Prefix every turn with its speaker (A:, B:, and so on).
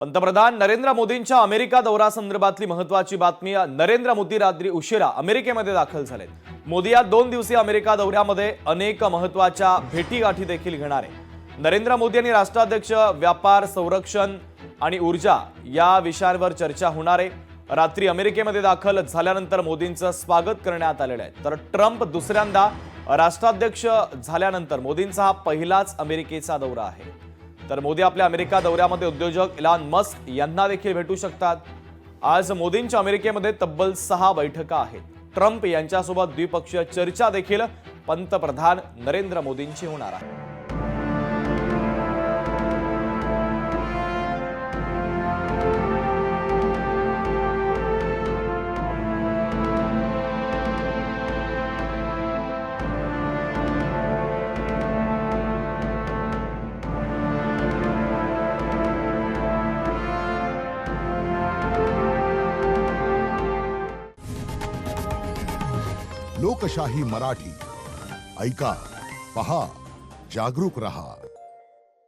A: पंतप्रधान नरेंद्र मोदींच्या अमेरिका दौऱ्यासंदर्भातली महत्त्वाची बातमी। नरेंद्र मोदी रात्री उशिरा अमेरिकेमध्ये दाखल झालेत। मोदी या 2 दिवसीय अमेरिका दौऱ्यामध्ये अनेक महत्त्वाच्या भेटीगाठी देखील घेणार आहेत। नरेंद्र मोदी आणि राष्ट्राध्यक्ष व्यापार, संरक्षण आणि ऊर्जा या विषयांवर चर्चा होणार आहे। रात्री अमेरिकेमध्ये दाखल झाल्यानंतर मोदींचं स्वागत करण्यात आलेलं आहे। तर ट्रम्प दुसऱ्यांदा राष्ट्राध्यक्ष झाल्यानंतर मोदींचा हा पहिलाच अमेरिकेचा दौरा आहे। तर मोदी आपल्या अमेरिका दौऱ्यामध्ये उद्योजक इलॉन मस्क यांना देखील भेटू शकतात। आज मोदींच्या अमेरिकेमध्ये तब्बल 6 बैठका आहेत। ट्रम्प यांच्यासोबत द्विपक्षीय चर्चा देखील पंतप्रधान नरेंद्र मोदींची होणार आहे।
B: लोकशाही मराठी ऐका, पहा, जागरूक रहा।